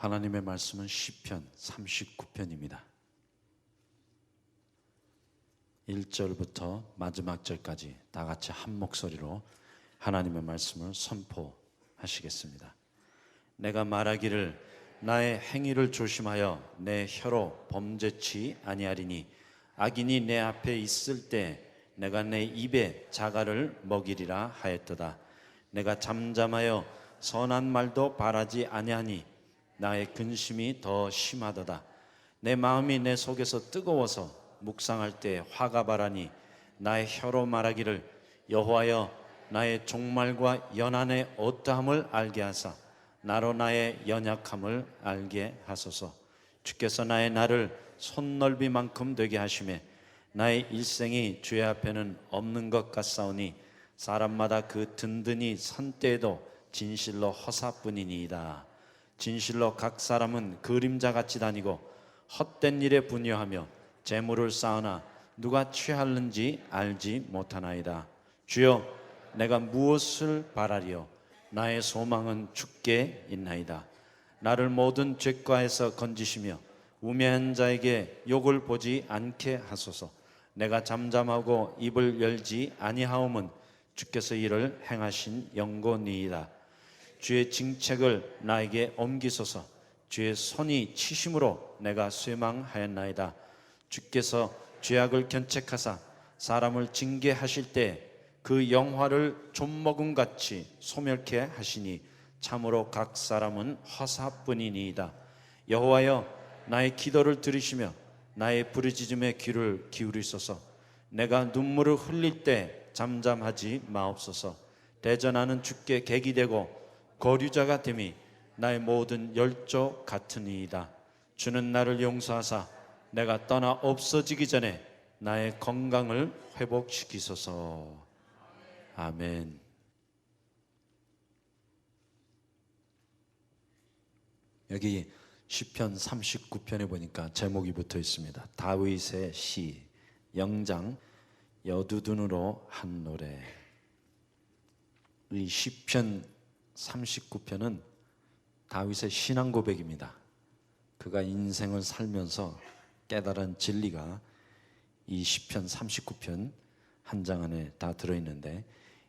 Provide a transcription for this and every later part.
하나님의 말씀은 시편 39편입니다. 1절부터 마지막 절까지 다 같이 한 목소리로 하나님의 말씀을 선포하시겠습니다. 내가 말하기를 나의 행위를 조심하여 내 혀로 범죄치 아니하리니 악인이 내 앞에 있을 때 내가 내 입에 자갈을 먹이리라 하였도다. 내가 잠잠하여 선한 말도 바라지 아니하니 나의 근심이 더 심하도다. 내 마음이 내 속에서 뜨거워서 묵상할 때 화가 바라니 나의 혀로 말하기를 여호와여 나의 종말과 연한의 어떠함을 알게 하사 나로 나의 연약함을 알게 하소서. 주께서 나의 날을 손넓이만큼 되게 하시매 나의 일생이 주의 앞에는 없는 것 같사오니 사람마다 그 든든히 선 때에도 진실로 허사뿐이니이다. 진실로 각 사람은 그림자같이 다니고 헛된 일에 분유하며 재물을 쌓으나 누가 취하는지 알지 못하나이다. 주여 내가 무엇을 바라리요? 나의 소망은 주께 있나이다. 나를 모든 죄과에서 건지시며 우매한 자에게 욕을 보지 않게 하소서. 내가 잠잠하고 입을 열지 아니하옴은 주께서 이를 행하신 영고니이다. 주의 징책을 나에게 옮기소서. 주의 손이 치심으로 내가 쇠망하였나이다. 주께서 죄악을 견책하사 사람을 징계하실 때 그 영화를 좀먹음같이 소멸케 하시니 참으로 각 사람은 허사뿐이니이다. 여호와여 나의 기도를 들으시며 나의 부르짖음에 귀를 기울이소서. 내가 눈물을 흘릴 때 잠잠하지 마옵소서. 대전하는 주께 객이 되고 거류자가 됨이 나의 모든 열조 같으니이다. 주는 나를 용서하사 내가 떠나 없어지기 전에 나의 건강을 회복시키소서. 아멘. 여기 시편 39편에 보니까 제목이 붙어 있습니다. 다윗의 시, 영장, 여두둔으로 한 노래. 이 시편 39편은 다윗의 신앙 고백입니다. 그가 인생을 살면서 깨달은 진리가 이 시편 39편 한 장 안에 다 들어있는데,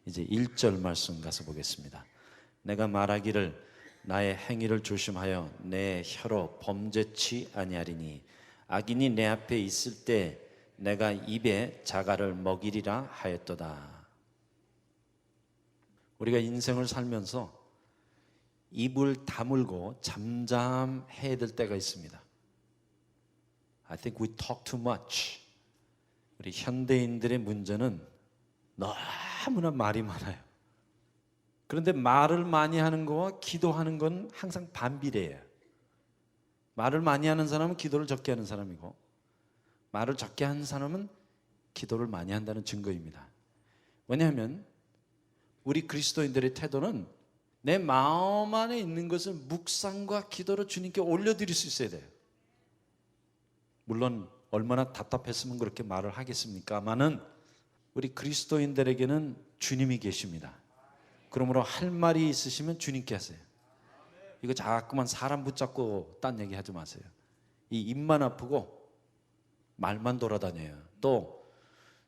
이제 1절 말씀 가서 보겠습니다. 내가 말하기를 나의 행위를 조심하여 내 혀로 범죄치 아니하리니 악인이 내 앞에 있을 때 내가 입에 자갈을 먹이리라 하였도다. 우리가 인생을 살면서 입을 다물고 잠잠해야 될 때가 있습니다. I think we talk too much. 우리 현대인들의 문제는 너무나 말이 많아요. 그런데 말을 많이 하는 거와 기도하는 건 항상 반비례해요. 말을 많이 하는 사람은 기도를 적게 하는 사람이고, 말을 적게 하는 사람은 기도를 많이 한다는 증거입니다. 왜냐하면 우리 그리스도인들의 태도는 내 마음 안에 있는 것을 묵상과 기도로 주님께 올려드릴 수 있어야 돼요. 물론 얼마나 답답했으면 그렇게 말을 하겠습니까마는 우리 그리스도인들에게는 주님이 계십니다. 그러므로 할 말이 있으시면 주님께 하세요. 이거 자꾸만 사람 붙잡고 딴 얘기 하지 마세요. 이 입만 아프고 말만 돌아다녀요. 또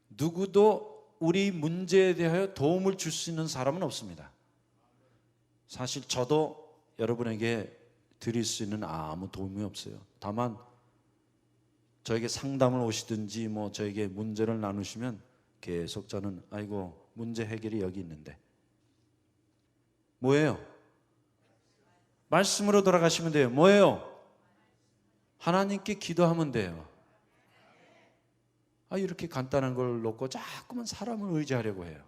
누구도 우리 문제에 대하여 도움을 줄 수 있는 사람은 없습니다. 사실 저도 여러분에게 드릴 수 있는 아무 도움이 없어요. 다만 저에게 상담을 오시든지 저에게 문제를 나누시면 계속 저는 아이고 문제 해결이 여기 있는데 뭐예요? 말씀으로 돌아가시면 돼요. 뭐예요? 하나님께 기도하면 돼요. 이렇게 간단한 걸 놓고 자꾸만 사람을 의지하려고 해요.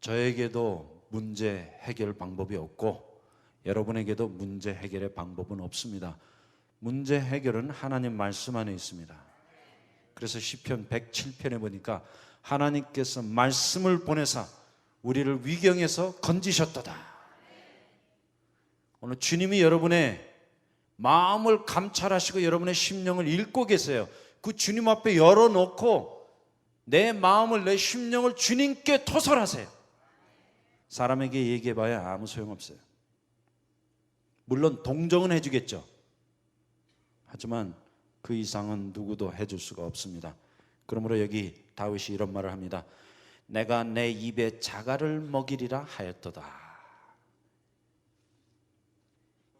저에게도 문제 해결 방법이 없고 여러분에게도 문제 해결의 방법은 없습니다. 문제 해결은 하나님 말씀 안에 있습니다. 그래서 시편 107편에 보니까 하나님께서 말씀을 보내사 우리를 위경에서 건지셨도다. 오늘 주님이 여러분의 마음을 감찰하시고 여러분의 심령을 읽고 계세요. 그 주님 앞에 열어놓고 내 마음을, 내 심령을 주님께 토설하세요. 사람에게 얘기해봐야 아무 소용없어요. 물론 동정은 해주겠죠. 하지만 그 이상은 누구도 해줄 수가 없습니다. 그러므로 여기 다윗이 이런 말을 합니다. 내가 내 입에 자갈을 먹이리라 하였도다.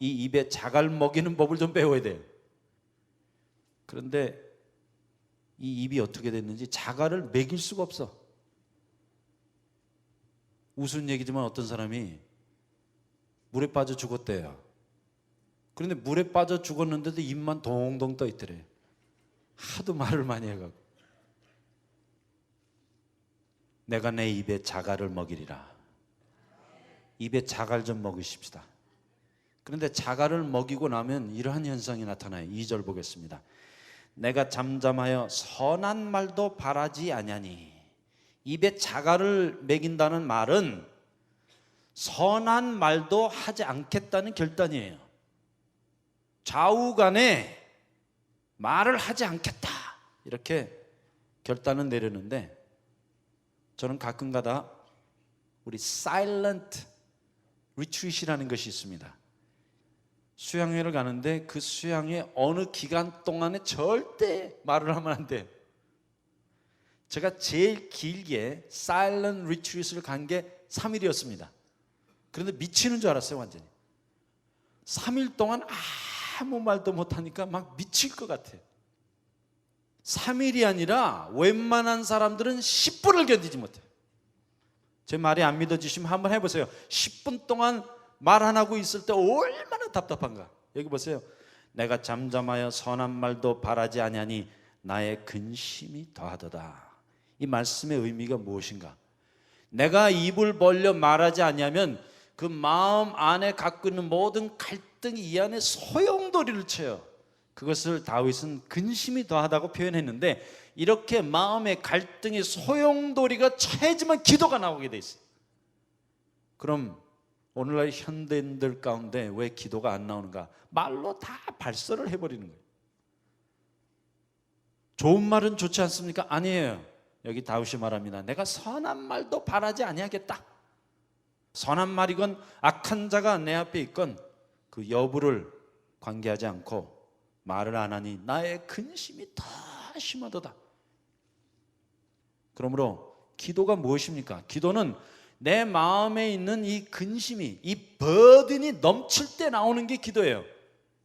이 입에 자갈 먹이는 법을 좀 배워야 돼요. 그런데 이 입이 어떻게 됐는지 자갈을 먹일 수가 없어. 우스운 얘기지만 어떤 사람이 물에 빠져 죽었대요. 그런데 물에 빠져 죽었는데도 입만 동동 떠 있더래. 하도 말을 많이 해가지고. 내가 내 입에 자갈을 먹이리라. 입에 자갈 좀 먹이십시다. 그런데 자갈을 먹이고 나면 이러한 현상이 나타나요. 2절 보겠습니다. 내가 잠잠하여 선한 말도 바라지 아니하니. 입에 자갈을 먹인다는 말은 선한 말도 하지 않겠다는 결단이에요. 좌우간에 말을 하지 않겠다 이렇게 결단을 내렸는데, 저는 가끔가다 우리 사일런트 리트릿이라는 것이 있습니다. 수양회를 가는데 그 수양회 어느 기간 동안에 절대 말을 하면 안 돼요. 제가 제일 길게 사일런트 리트릿을 간 게 3일이었습니다. 그런데 미치는 줄 알았어요. 완전히 3일 동안 아무 말도 못하니까 막 미칠 것 같아요. 3일이 아니라 웬만한 사람들은 10분을 견디지 못해요. 제 말이 안 믿어지시면 한번 해보세요. 10분 동안 말 안 하고 있을 때 얼마나 답답한가. 여기 보세요. 내가 잠잠하여 선한 말도 바라지 아니하니 나의 근심이 더하도다. 이 말씀의 의미가 무엇인가? 내가 입을 벌려 말하지 아니하면 그 마음 안에 갖고 있는 모든 갈등이 이 안에 소용돌이를 쳐요. 그것을 다윗은 근심이 더하다고 표현했는데, 이렇게 마음의 갈등이 소용돌이가 쳐야지만 기도가 나오게 돼 있어요. 그럼 오늘날 현대인들 가운데 왜 기도가 안 나오는가? 말로 다 발설을 해버리는 거예요. 좋은 말은 좋지 않습니까? 아니에요. 여기 다윗이 말합니다. 내가 선한 말도 바라지 아니하겠다. 선한 말이건 악한 자가 내 앞에 있건 그 여부를 관계하지 않고 말을 안 하니 나의 근심이 더 심하도다. 그러므로 기도가 무엇입니까? 기도는 내 마음에 있는 이 근심이, 이 버든이 넘칠 때 나오는 게 기도예요.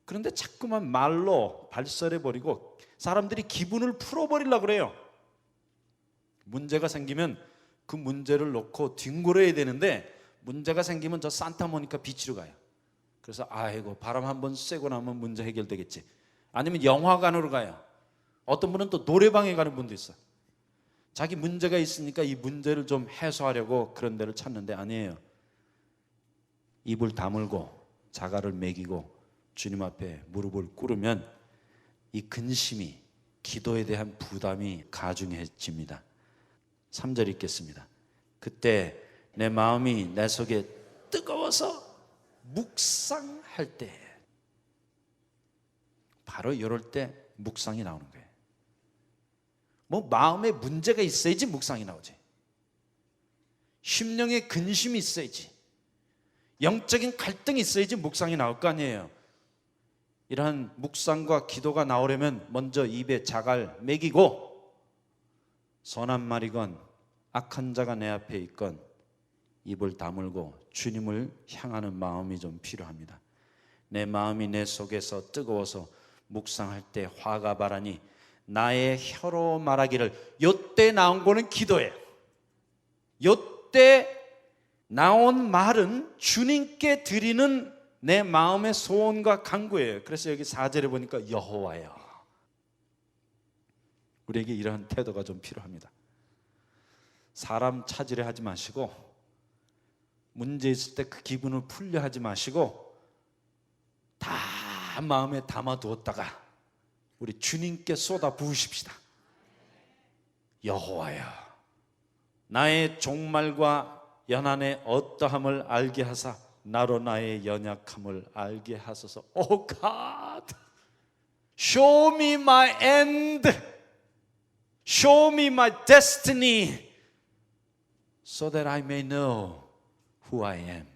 그런데 자꾸만 말로 발설해버리고 사람들이 기분을 풀어버리려고 그래요. 문제가 생기면 그 문제를 놓고 뒹굴어야 되는데, 문제가 생기면 저 산타모니카 비치로 가요. 그래서 아이고 바람 한번 쐬고 나면 문제 해결되겠지. 아니면 영화관으로 가요. 어떤 분은 또 노래방에 가는 분도 있어요. 자기 문제가 있으니까 이 문제를 좀 해소하려고 그런 데를 찾는데 아니에요. 입을 다물고 자갈을 먹이고 주님 앞에 무릎을 꿇으면 이 근심이, 기도에 대한 부담이 가중해집니다. 3절 읽겠습니다. 그때 내 마음이 내 속에 뜨거워서 묵상할 때, 바로 이럴 때 묵상이 나오는 거예요. 뭐 마음에 문제가 있어야지 묵상이 나오지. 심령에 근심이 있어야지, 영적인 갈등이 있어야지 묵상이 나올 거 아니에요. 이러한 묵상과 기도가 나오려면 먼저 입에 자갈 먹이고, 선한 말이건 악한 자가 내 앞에 있건 입을 다물고 주님을 향하는 마음이 좀 필요합니다. 내 마음이 내 속에서 뜨거워서 묵상할 때 화가 바라니 나의 혀로 말하기를. 요때 나온 거는 기도예요. 요때 나온 말은 주님께 드리는 내 마음의 소원과 간구예요. 그래서 여기 4절에 보니까 여호와여. 우리에게 이러한 태도가 좀 필요합니다. 사람 찾으려 하지 마시고, 문제 있을 때 그 기분을 풀려 하지 마시고, 다 마음에 담아두었다가 우리 주님께 쏟아 부으십시다. 여호와여, 나의 종말과 연한의 어떠함을 알게 하사 나로 나의 연약함을 알게 하소서. Oh God, show me my end, show me my destiny, so that I may know who I am.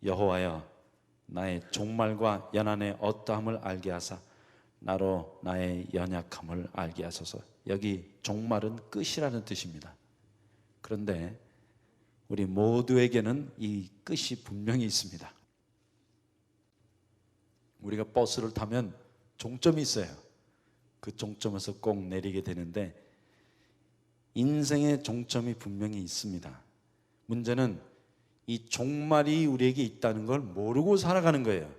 여호와여, 나의 종말과 연한의 어떠함을 알게 하사 나로 나의 연약함을 알게 하소서. 여기 종말은 끝이라는 뜻입니다. 그런데 우리 모두에게는 이 끝이 분명히 있습니다. 우리가 버스를 타면 종점이 있어요. 그 종점에서 꼭 내리게 되는데 인생의 종점이 분명히 있습니다. 문제는 이 종말이 우리에게 있다는 걸 모르고 살아가는 거예요.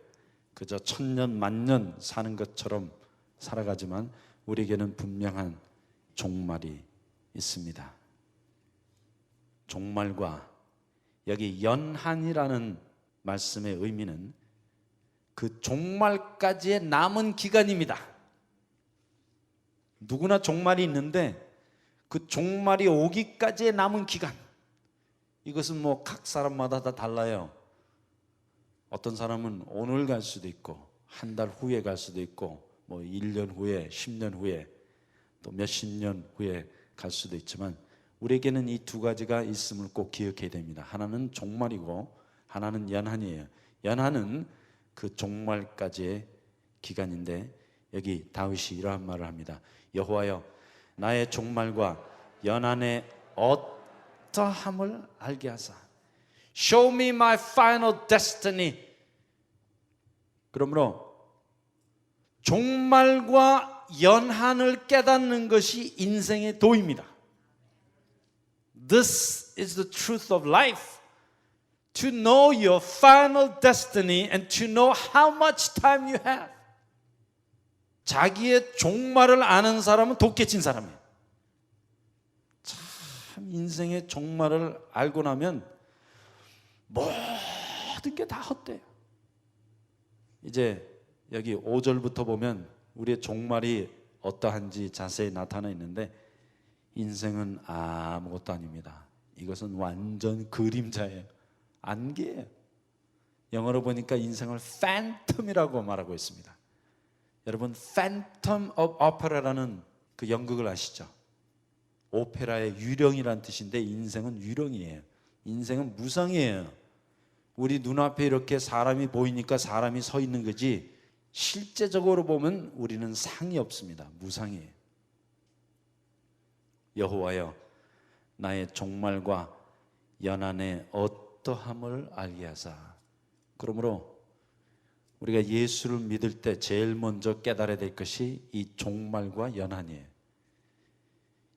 그저 천년 만년 사는 것처럼 살아가지만 우리에게는 분명한 종말이 있습니다. 종말과 여기 연한이라는 말씀의 의미는 그 종말까지의 남은 기간입니다. 누구나 종말이 있는데 그 종말이 오기까지의 남은 기간, 이것은 뭐 각 사람마다 다 달라요. 어떤 사람은 오늘 갈 수도 있고 한 달 후에 갈 수도 있고 뭐 1년 후에 10년 후에 또 몇십 년 후에 갈 수도 있지만 우리에게는 이 두 가지가 있음을 꼭 기억해야 됩니다. 하나는 종말이고 하나는 연한이에요. 연한은 그 종말까지의 기간인데 여기 다윗이 이러한 말을 합니다. 여호와여 나의 종말과 연한의 어떠함을 알게 하사 Show me my final destiny. 그러므로 종말과 연한을 깨닫는 것이 인생의 도입니다. This is the truth of life. To know your final destiny and to know how much time you have. 자기의 종말을 아는 사람은 독해진 사람이에요. 참 인생의 종말을 알고 나면 모든 게 다 헛돼요. 이제 여기 5절부터 보면 우리의 종말이 어떠한지 자세히 나타나 있는데 인생은 아무것도 아닙니다. 이것은 완전 그림자예요. 안개예요. 영어로 보니까 인생을 phantom이라고 말하고 있습니다. 여러분 Phantom of Opera라는 그 연극을 아시죠? 오페라의 유령이란 뜻인데 인생은 유령이에요. 인생은 무상이에요. 우리 눈앞에 이렇게 사람이 보이니까 사람이 서 있는 거지 실제적으로 보면 우리는 상이 없습니다. 무상이에요. 여호와여 나의 종말과 연한의 어떠함을 알게 하사. 그러므로 우리가 예수를 믿을 때 제일 먼저 깨달아야 될 것이 이 종말과 연한이에요.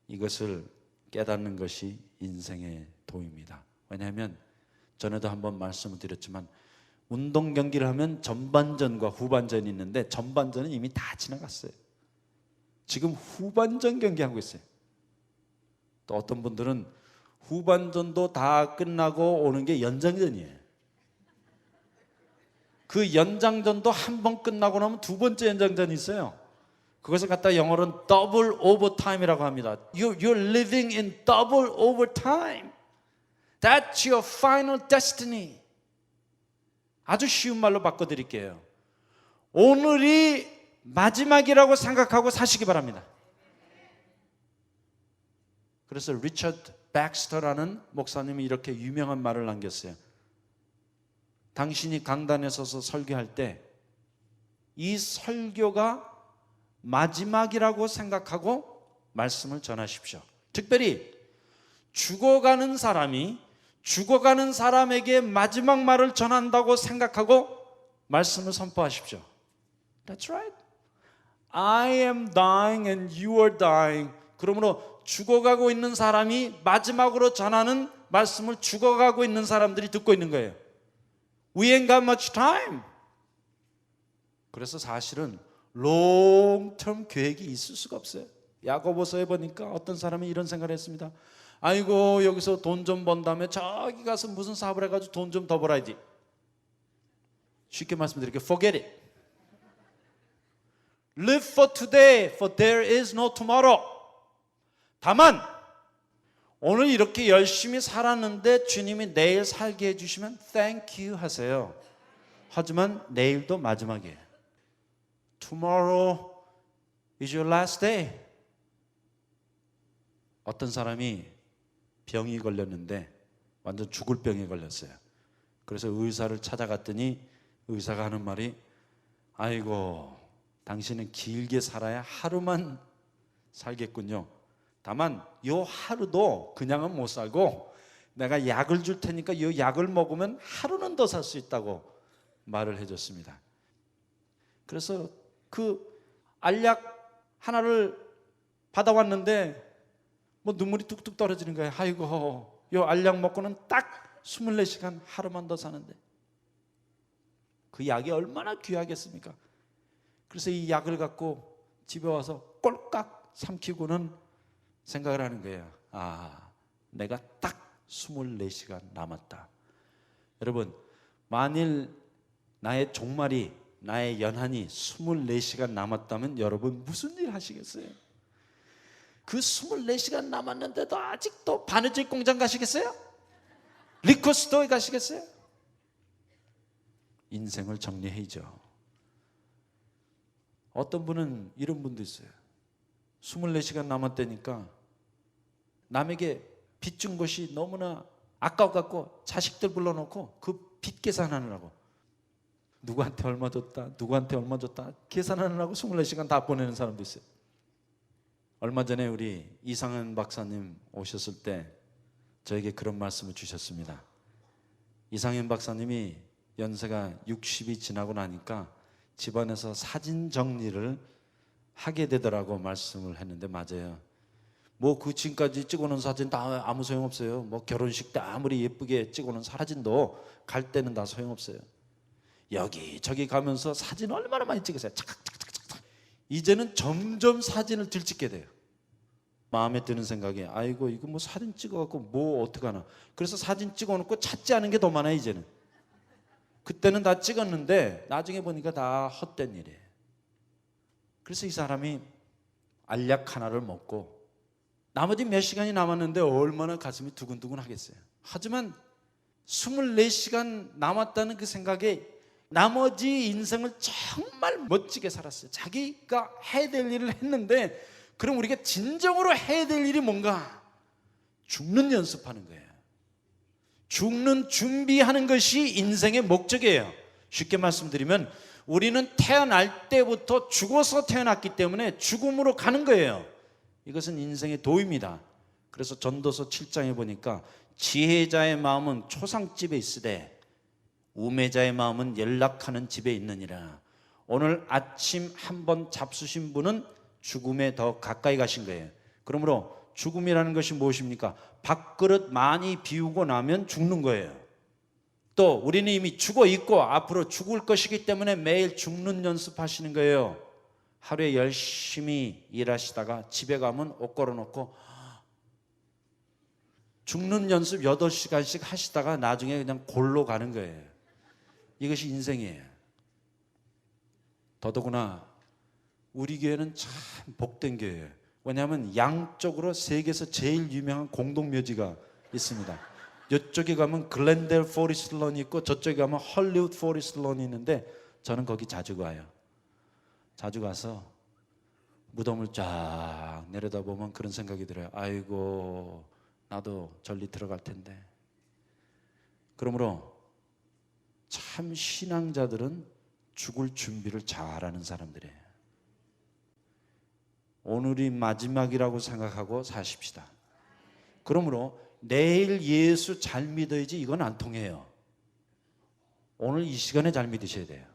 이것을 깨닫는 것이 인생의 도입니다. 왜냐하면 전에도 한번 말씀을 드렸지만 운동 경기를 하면 전반전과 후반전이 있는데 전반전은 이미 다 지나갔어요. 지금 후반전 경기하고 있어요. 또 어떤 분들은 후반전도 다 끝나고 오는 게 연장전이에요. 그 연장전도 한 번 끝나고 나면 두 번째 연장전이 있어요. 그것을 갖다 영어로는 double overtime이라고 합니다. You're living in double overtime. That's your final destiny. 아주 쉬운 말로 바꿔드릴게요. 오늘이 마지막이라고 생각하고 사시기 바랍니다. 그래서 리처드 백스터라는 목사님이 이렇게 유명한 말을 남겼어요. 당신이 강단에 서서 설교할 때 이 설교가 마지막이라고 생각하고 말씀을 전하십시오. 특별히 죽어가는 사람이 죽어가는 사람에게 마지막 말을 전한다고 생각하고 말씀을 선포하십시오. That's right. I am dying and you are dying. 그러므로 죽어가고 있는 사람이 마지막으로 전하는 말씀을 죽어가고 있는 사람들이 듣고 있는 거예요. We ain't got much time. 그래서 사실은 롱텀 계획이 있을 수가 없어요. 야고보서에 보니까 어떤 사람이 이런 생각을 했습니다. 아이고 여기서 돈 좀 번 다음에 저기 가서 무슨 사업을 해가지고 돈 좀 더 벌어야지. 쉽게 말씀드릴게요. Forget it. Live for today, for there is no tomorrow. 다만 오늘 이렇게 열심히 살았는데 주님이 내일 살게 해주시면 thank you 하세요. 하지만 내일도 마지막이에요. Tomorrow is your last day. 어떤 사람이 병이 걸렸는데 완전 죽을 병에 걸렸어요. 그래서 의사를 찾아갔더니 의사가 하는 말이 아이고 당신은 길게 살아야 하루만 살겠군요. 다만 요 하루도 그냥은 못 살고 내가 약을 줄 테니까 요 약을 먹으면 하루는 더 살 수 있다고 말을 해줬습니다. 그래서 그 알약 하나를 받아왔는데 뭐 눈물이 뚝뚝 떨어지는 거예요. 아이고 요 알약 먹고는 딱 24시간 하루만 더 사는데 그 약이 얼마나 귀하겠습니까? 그래서 이 약을 갖고 집에 와서 꼴깍 삼키고는 생각을 하는 거예요. 아, 내가 딱 24시간 남았다. 여러분, 만일 나의 종말이, 나의 연한이 24시간 남았다면 여러분 무슨 일 하시겠어요? 그 24시간 남았는데도 아직도 바느질 공장 가시겠어요? 리코 스토어에 가시겠어요? 인생을 정리해야죠. 어떤 분은 이런 분도 있어요. 24시간 남았다니까 남에게 빚 준 것이 너무나 아까워갖고 자식들 불러놓고 그 빚 계산하느라고 누구한테 얼마 줬다 누구한테 얼마 줬다 계산하느라고 24시간 다 보내는 사람도 있어요. 얼마 전에 우리 이상은 박사님 오셨을 때 저에게 그런 말씀을 주셨습니다. 이상현 박사님이 연세가 60이 지나고 나니까 집안에서 사진 정리를 하게 되더라고 말씀을 했는데 맞아요. 뭐 그 지금까지 찍어놓은 사진 다 아무 소용없어요. 뭐 결혼식 때 아무리 예쁘게 찍어놓은 사진도 갈 때는 다 소용없어요. 여기저기 가면서 사진 얼마나 많이 찍으세요. 착착착착착. 이제는 점점 사진을 들찍게 돼요. 마음에 드는 생각이 아이고 이거 뭐 사진 찍어갖고 뭐 어떡하나. 그래서 사진 찍어놓고 찾지 않은 게 더 많아요. 이제는. 그때는 다 찍었는데 나중에 보니까 다 헛된 일이에요. 그래서 이 사람이 알약 하나를 먹고 나머지 몇 시간이 남았는데 얼마나 가슴이 두근두근 하겠어요. 하지만 24시간 남았다는 그 생각에 나머지 인생을 정말 멋지게 살았어요. 자기가 해야 될 일을 했는데 그럼 우리가 진정으로 해야 될 일이 뭔가? 죽는 연습하는 거예요. 죽는 준비하는 것이 인생의 목적이에요. 쉽게 말씀드리면 우리는 태어날 때부터 죽어서 태어났기 때문에 죽음으로 가는 거예요. 이것은 인생의 도입니다. 그래서 전도서 7장에 보니까 지혜자의 마음은 초상집에 있으되 우매자의 마음은 연락하는 집에 있느니라. 오늘 아침 한번 잡수신 분은 죽음에 더 가까이 가신 거예요. 그러므로 죽음이라는 것이 무엇입니까? 밥그릇 많이 비우고 나면 죽는 거예요. 또 우리는 이미 죽어 있고 앞으로 죽을 것이기 때문에 매일 죽는 연습하시는 거예요. 하루에 열심히 일하시다가 집에 가면 옷 걸어놓고 죽는 연습 8시간씩 하시다가 나중에 그냥 골로 가는 거예요. 이것이 인생이에요. 더더구나 우리 교회는 참 복된 교회예요. 왜냐하면 양쪽으로 세계에서 제일 유명한 공동묘지가 있습니다. 이쪽에 가면 글렌델 포리스트 런이 있고 저쪽에 가면 헐리우드 포리스트 런이 있는데 저는 거기 자주 가요. 자주 가서 무덤을 쫙 내려다보면 그런 생각이 들어요. 아이고 나도 절리 들어갈 텐데. 그러므로 참 신앙자들은 죽을 준비를 잘하는 사람들이에요. 오늘이 마지막이라고 생각하고 사십시다. 그러므로 내일 예수 잘 믿어야지 이건 안 통해요. 오늘 이 시간에 잘 믿으셔야 돼요.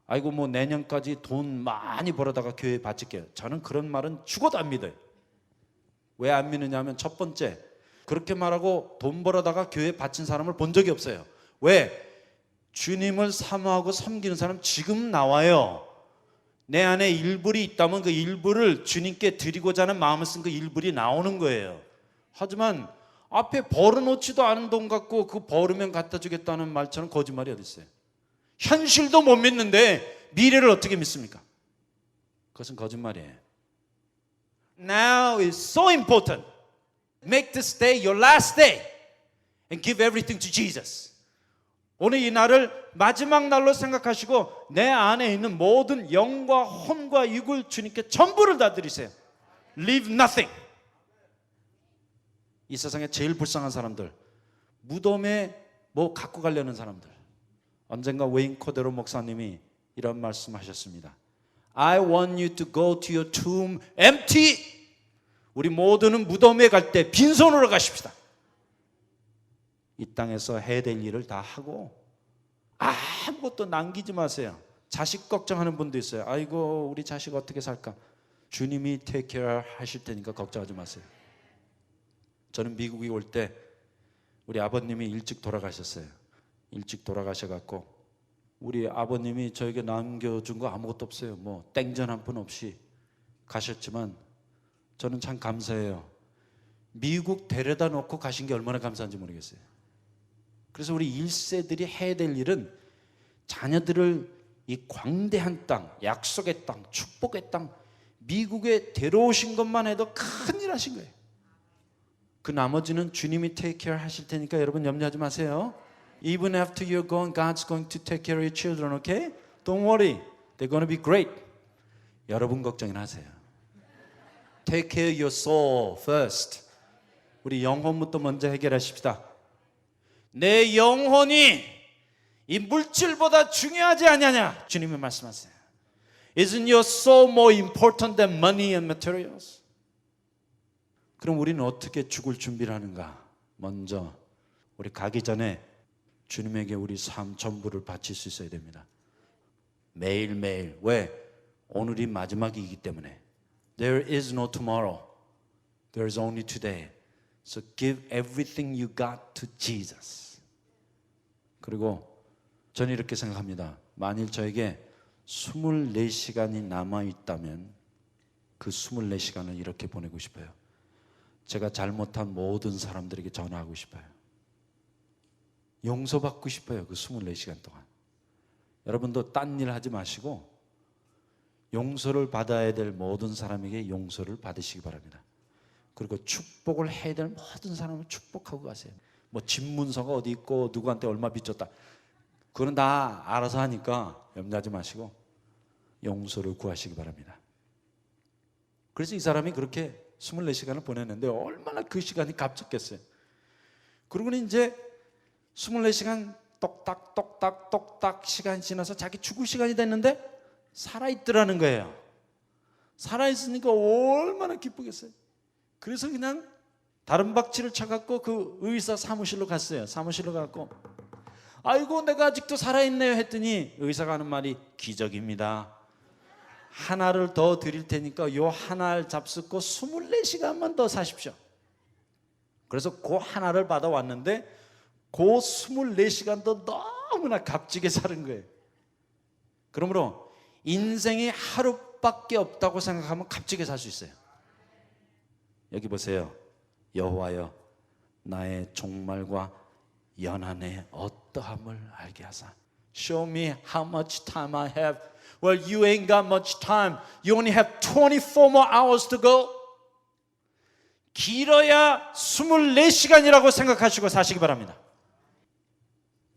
아이고 뭐 내년까지 돈 많이 벌어다가 교회에 바칠게요. 저는 그런 말은 죽어도 안 믿어요. 왜 안 믿느냐 하면 첫 번째, 그렇게 말하고 돈 벌어다가 교회에 바친 사람을 본 적이 없어요. 왜? 주님을 사모하고 섬기는 사람 지금 나와요. 내 안에 일불이 있다면 그 일불을 주님께 드리고자 하는 마음을 쓴 그 일불이 나오는 거예요. 하지만 앞에 벌어놓지도 않은 돈 갖고 그 벌으면 갖다 주겠다는 말처럼 거짓말이 어디 있어요? 현실도 못 믿는데 미래를 어떻게 믿습니까? 그것은 거짓말이에요. Now is so important. Make this day your last day and give everything to Jesus. 오늘 이 날을 마지막 날로 생각하시고 내 안에 있는 모든 영과 혼과 육을 주님께 전부를 다 드리세요. Leave nothing. 이 세상에 제일 불쌍한 사람들, 무덤에 뭐 갖고 가려는 사람들. 언젠가 웨인 코데로 목사님이 이런 말씀하셨습니다. I want you to go to your tomb empty. 우리 모두는 무덤에 갈 때 빈손으로 가십시다. 이 땅에서 해야 될 일을 다 하고 아무것도 남기지 마세요. 자식 걱정하는 분도 있어요. 아이고 우리 자식 어떻게 살까? 주님이 take care 하실 테니까 걱정하지 마세요. 저는 미국에 올 때 우리 아버님이 일찍 돌아가셨어요. 일찍 돌아가셔갖고 우리 아버님이 저에게 남겨준 거 아무것도 없어요. 뭐 땡전 한 푼 없이 가셨지만 저는 참 감사해요. 미국 데려다 놓고 가신 게 얼마나 감사한지 모르겠어요. 그래서 우리 1세들이 해야 될 일은 자녀들을 이 광대한 땅, 약속의 땅, 축복의 땅, 미국에 데려오신 것만 해도 큰일 하신 거예요. 그 나머지는 주님이 take care 하실 테니까 여러분 염려하지 마세요. Even after you're gone, God's going to take care of your children, okay? Don't worry. They're going to be great. 여러분 걱정이나 하세요. Take care of your soul first. 우리 영혼부터 먼저 해결하십시다. 내 영혼이 이 물질보다 중요하지 않냐냐? 주님이 말씀하세요. Isn't your soul more important than money and materials? 그럼 우리는 어떻게 죽을 준비를 하는가? 먼저 우리 가기 전에 주님에게 우리 삶 전부를 바칠 수 있어야 됩니다. 매일매일. 왜? 오늘이 마지막이기 때문에. There is no tomorrow. There is only today. So give everything you got to Jesus. 그리고 저는 이렇게 생각합니다. 만일 저에게 24시간이 남아있다면 그 24시간을 이렇게 보내고 싶어요. 제가 잘못한 모든 사람들에게 전화하고 싶어요. 용서받고 싶어요. 그 24시간 동안. 여러분도 딴 일 하지 마시고 용서를 받아야 될 모든 사람에게 용서를 받으시기 바랍니다. 그리고 축복을 해야 될 모든 사람을 축복하고 가세요. 뭐 집문서가 어디 있고 누구한테 얼마 빚졌다. 그건 다 알아서 하니까 염려하지 마시고 용서를 구하시기 바랍니다. 그래서 이 사람이 그렇게 24시간을 보냈는데 얼마나 그 시간이 값졌겠어요. 그러고는 이제 24시간 똑딱 똑딱 똑딱 시간이 지나서 자기 죽을 시간이 됐는데 살아있더라는 거예요. 살아있으니까 얼마나 기쁘겠어요. 그래서 그냥 다른 박치를 쳐갖고 그 의사 사무실로 갔어요. 사무실로 가갖고 아이고 내가 아직도 살아있네요 했더니 의사가 하는 말이 기적입니다. 하나를 더 드릴 테니까 요 하나를 잡숫고 24시간만 더 사십시오. 그래서 그 하나를 받아왔는데 그 24시간도 너무나 값지게 사는 거예요. 그러므로 인생이 하루밖에 없다고 생각하면 값지게 살 수 있어요. 여기 보세요. 여호와여 나의 종말과 연한의 어떠함을 알게 하사. Show me how much time I have. Well, you ain't got much time. You only have 24 more hours to go. 길어야 24시간이라고 생각하시고 사시기 바랍니다.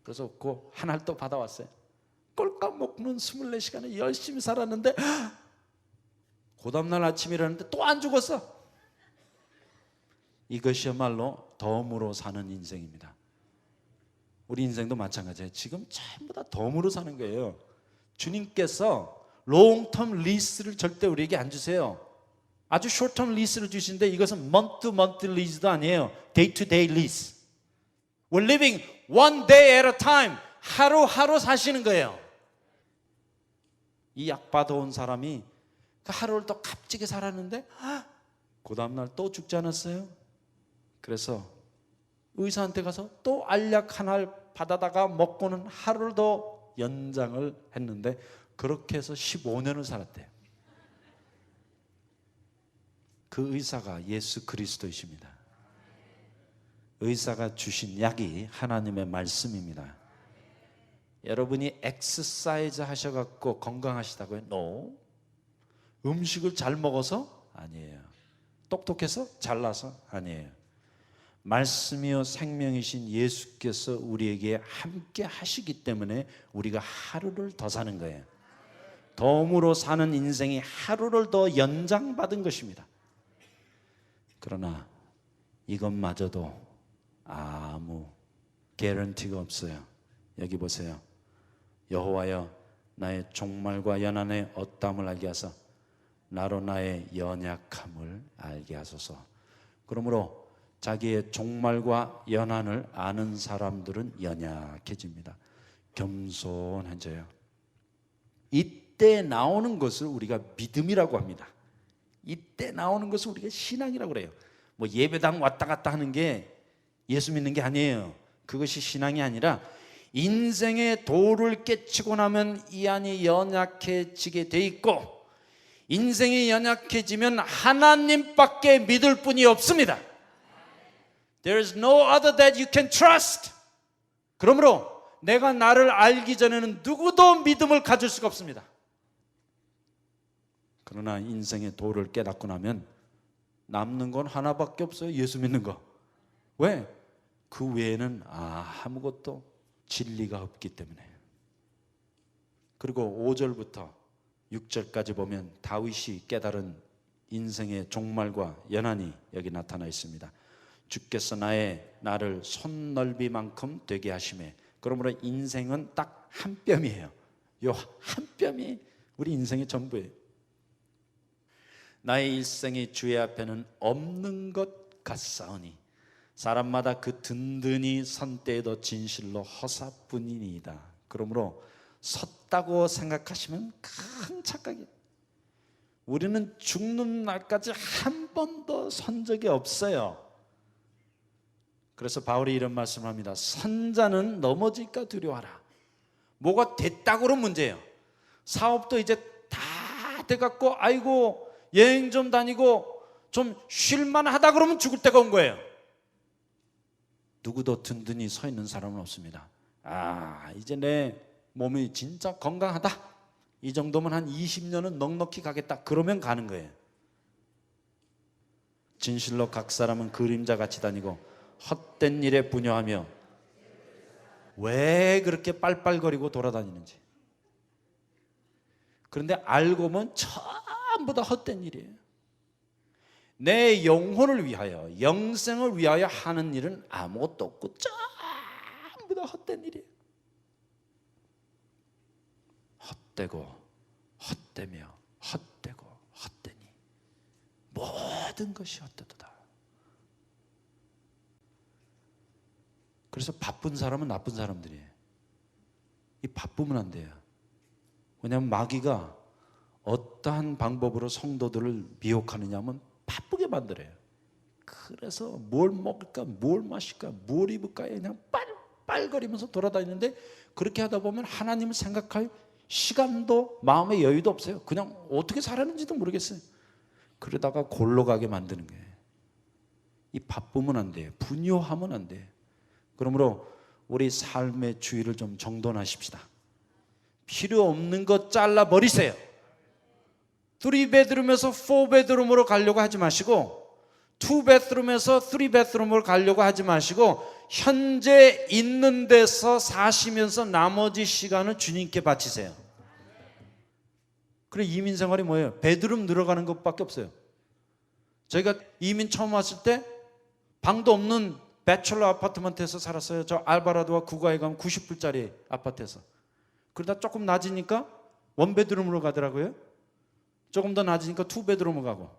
그래서 그 하나를 또 받아왔어요. 꼴값 먹는 24시간을 열심히 살았는데 그 다음날 아침에 일어났는데 또 안 죽었어. 이것이야말로 덤으로 사는 인생입니다. 우리 인생도 마찬가지예요. 지금 전부 다 덤으로 사는 거예요. 주님께서 롱텀 리스를 절대 우리에게 안 주세요. 아주 숏텀 리스를 주시는데 이것은 month to month 리스도 아니에요. day to day 리스. We're living one day at a time. 하루하루 사시는 거예요. 이 약 받아온 사람이 그 하루를 더 값지게 살았는데 그 다음날 또 죽지 않았어요? 그래서 의사한테 가서 또 알약 하나를 받아다가 먹고는 하루를 더 연장을 했는데 그렇게 해서 15년을 살았대요. 그 의사가 예수 그리스도이십니다. 의사가 주신 약이 하나님의 말씀입니다. 여러분이 엑서사이즈 하셔갖고 건강하시다고요? No. 음식을 잘 먹어서? 아니에요. 똑똑해서? 잘나서? 아니에요. 말씀이요 생명이신 예수께서 우리에게 함께 하시기 때문에 우리가 하루를 더 사는 거예요. 덤으로 사는 인생이 하루를 더 연장받은 것입니다. 그러나 이것마저도 아무 개런티가 없어요. 여기 보세요. 여호와여 나의 종말과 연한의 어떠함을 알게 하사 나로 나의 연약함을 알게 하소서. 그러므로 자기의 종말과 연한을 아는 사람들은 연약해집니다. 겸손해져요. 이때 나오는 것을 우리가 믿음이라고 합니다. 이때 나오는 것을 우리가 신앙이라고 그래요. 뭐 예배당 왔다 갔다 하는 게 예수 믿는 게 아니에요. 그것이 신앙이 아니라 인생의 도를 깨치고 나면 이 안이 연약해지게 돼 있고, 인생이 연약해지면 하나님밖에 믿을 분이 없습니다. There is no other that you can trust. 그러므로 내가 나를 알기 전에는 누구도 믿음을 가질 수가 없습니다. 그러나 인생의 도를 깨닫고 나면 남는 건 하나밖에 없어요. 예수 믿는 거. 왜? 그 외에는 아무것도 진리가 없기 때문에. 그리고 5절부터 6절까지 보면 다윗이 깨달은 인생의 종말과 연한이 여기 나타나 있습니다. 주께서 나를 손넓이만큼 되게 하시매. 그러므로 인생은 딱 한 뼘이에요. 요 한 뼘이 우리 인생의 전부예요. 나의 일생이 주의 앞에는 없는 것 같사오니 사람마다 그 든든히 선 때에도 진실로 허사뿐이니이다. 그러므로 섰다고 생각하시면 큰 착각이에요. 우리는 죽는 날까지 한 번도 선 적이 없어요. 그래서 바울이 이런 말씀을 합니다. 선자는 넘어질까 두려워하라. 뭐가 됐다고 그러면 문제예요. 사업도 이제 다 돼갖고 아이고 여행 좀 다니고 좀 쉴만하다 그러면 죽을 때가 온 거예요. 누구도 든든히 서 있는 사람은 없습니다. 이제 내 몸이 진짜 건강하다, 이 정도면 한 20년은 넉넉히 가겠다, 그러면 가는 거예요. 진실로 각 사람은 그림자같이 다니고 헛된 일에 분요하며. 왜 그렇게 빨빨거리고 돌아다니는지. 그런데 알고 보면 전부 다 헛된 일이에요. 내 영혼을 위하여, 영생을 위하여 하는 일은 아무것도 없고 전부 다 헛된 일이에요. 헛되고 헛되며 헛되고 헛되니 모든 것이 헛되도다. 그래서 바쁜 사람은 나쁜 사람들이에요. 이 바쁘면 안 돼요. 왜냐하면 마귀가 어떠한 방법으로 성도들을 미혹하느냐 하면 바쁘게 만들어요. 그래서 뭘 먹을까, 뭘 마실까, 뭘 입을까 그냥 빨빨거리면서 돌아다니는데, 그렇게 하다 보면 하나님을 생각할 시간도 마음의 여유도 없어요. 그냥 어떻게 살았는지도 모르겠어요. 그러다가 골로 가게 만드는 거예요. 이 바쁘면 안 돼요. 분요하면 안 돼요. 그러므로 우리 삶의 주의를 좀 정돈하십시다. 필요 없는 것 잘라버리세요. 3bedroom에서 4bedroom으로 가려고 하지 마시고, 2bedroom에서 3bedroom으로 가려고 하지 마시고, 현재 있는 데서 사시면서 나머지 시간을 주님께 바치세요. 그래, 이민 생활이 뭐예요? 베드룸 늘어가는 것밖에 없어요. 저희가 이민 처음 왔을 때 방도 없는 배철러 아파트먼트에서 살았어요. 저 알바라도와 구가에 가면 90불짜리 아파트에서. 그러다 조금 낮으니까 원베드룸으로 가더라고요. 조금 더 낮으니까 투베드룸으로 가고.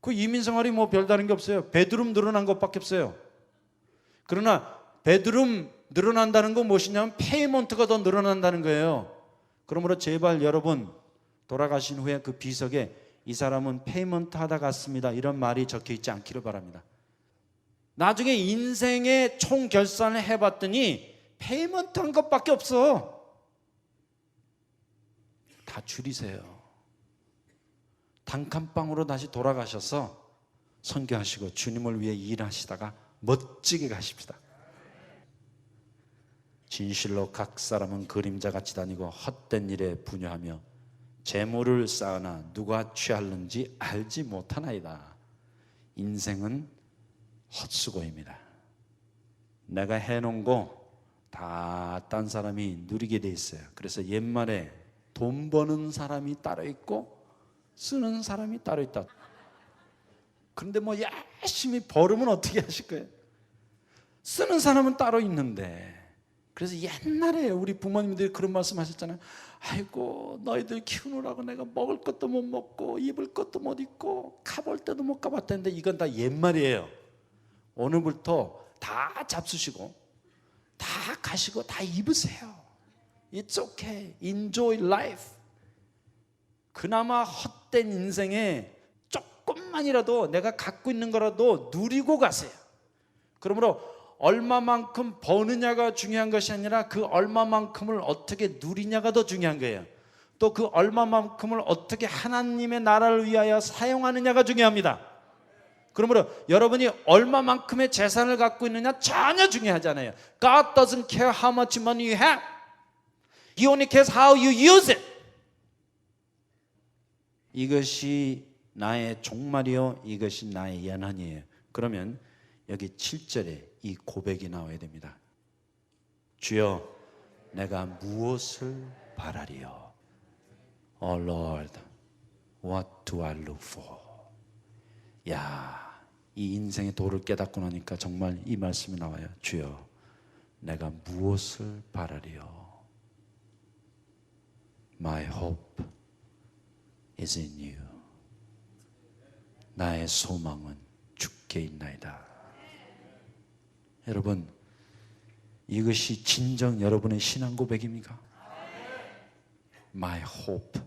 그 이민 생활이 뭐 별다른 게 없어요. 베드룸 늘어난 것밖에 없어요. 그러나 베드룸 늘어난다는 건 무엇이냐면 페이먼트가 더 늘어난다는 거예요. 그러므로 제발 여러분, 돌아가신 후에 그 비석에 이 사람은 페이먼트 하다 갔습니다, 이런 말이 적혀 있지 않기를 바랍니다. 나중에 인생의 총 결산을 해봤더니 페이먼트 한 것밖에 없어. 다 줄이세요. 단칸방으로 다시 돌아가셔서 선교하시고 주님을 위해 일하시다가 멋지게 가십시다. 진실로 각 사람은 그림자같이 다니고 헛된 일에 분요하며 재물을 쌓으나 누가 취할는지 알지 못하나이다. 인생은 헛수고입니다. 내가 해놓은 거 다 딴 사람이 누리게 돼 있어요. 그래서 옛말에 돈 버는 사람이 따로 있고 쓰는 사람이 따로 있다. 그런데 뭐 열심히 벌으면 어떻게 하실 거예요? 쓰는 사람은 따로 있는데, 그래서 옛날에 우리 부모님들이 그런 말씀 하셨잖아요. 아이고 너희들 키우느라고 내가 먹을 것도 못 먹고 입을 것도 못 입고 가볼 때도 못 가봤다는데 이건 다 옛말이에요. 오늘부터 다 잡수시고 다 가시고 다 입으세요. It's okay. Enjoy life. 그나마 헛된 인생에 조금만이라도 내가 갖고 있는 거라도 누리고 가세요. 그러므로 얼마만큼 버느냐가 중요한 것이 아니라 그 얼마만큼을 어떻게 누리냐가 더 중요한 거예요. 또 그 얼마만큼을 어떻게 하나님의 나라를 위하여 사용하느냐가 중요합니다. 그러므로 여러분이 얼마만큼의 재산을 갖고 있느냐 전혀 중요하지 않아요. God doesn't care how much money you have. He only cares how you use it. 이것이 나의 종말이요 이것이 나의 연한이에요. 그러면 여기 7절에 이 고백이 나와야 됩니다. 주여 내가 무엇을 바라리요? Oh Lord, what do I look for? 야, 이 인생의 도를 깨닫고 나니까 정말 이 말씀이 나와요. 주여 내가 무엇을 바라리요? My hope is in you. 나의 소망은 주께 있나이다. 여러분, 이것이 진정 여러분의 신앙 고백입니까? My hope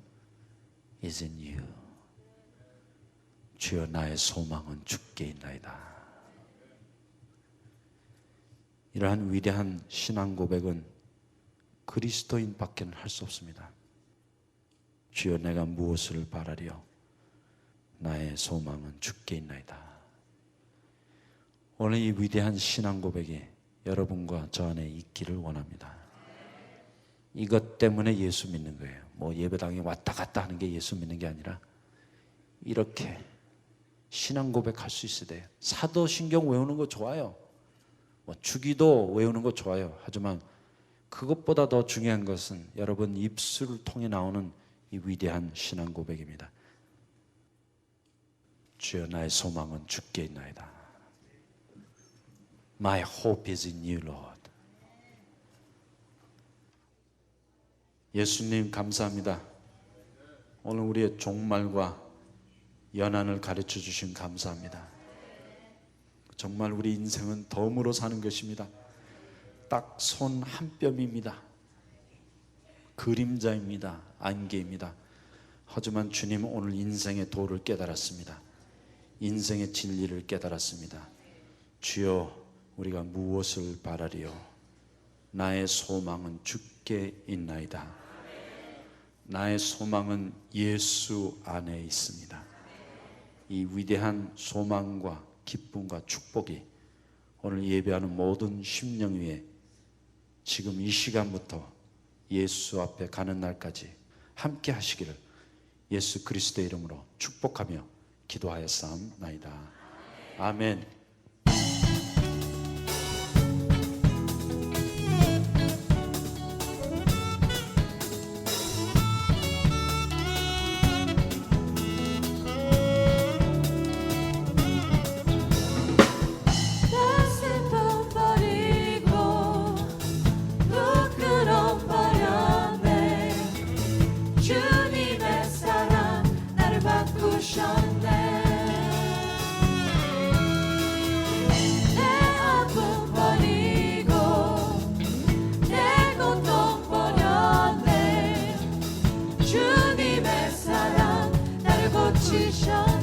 is in you. 주여 나의 소망은 주께 있나이다. 이러한 위대한 신앙 고백은 그리스도인밖에는 할 수 없습니다. 주여 내가 무엇을 바라리요? 나의 소망은 주께 있나이다. 오늘 이 위대한 신앙 고백이 여러분과 저 안에 있기를 원합니다. 이것 때문에 예수 믿는 거예요. 뭐 예배당에 왔다 갔다 하는 게 예수 믿는 게 아니라 이렇게 신앙 고백할 수 있어야 돼요. 사도신경 외우는 거 좋아요. 뭐 주기도 외우는 거 좋아요. 하지만 그것보다 더 중요한 것은 여러분 입술을 통해 나오는 이 위대한 신앙 고백입니다. 주여 나의 소망은 주께 있나이다. My hope is in you, Lord. 예수님 감사합니다. 오늘 우리의 종말과 연한을 가르쳐 주신 감사합니다. 정말 우리 인생은 덤으로 사는 것입니다. 딱 손 한 뼘입니다. 그림자입니다. 안개입니다. 하지만 주님은 오늘 인생의 도를 깨달았습니다. 인생의 진리를 깨달았습니다. 주여 우리가 무엇을 바라리요? 나의 소망은 주께 있나이다. 나의 소망은 예수 안에 있습니다. 이 위대한 소망과 기쁨과 축복이 오늘 예배하는 모든 심령 위에 지금 이 시간부터 예수 앞에 가는 날까지 함께 하시기를 예수 그리스도의 이름으로 축복하며 기도하였사옵나이다. 아멘. 주님의 사랑 나를 고치셨네.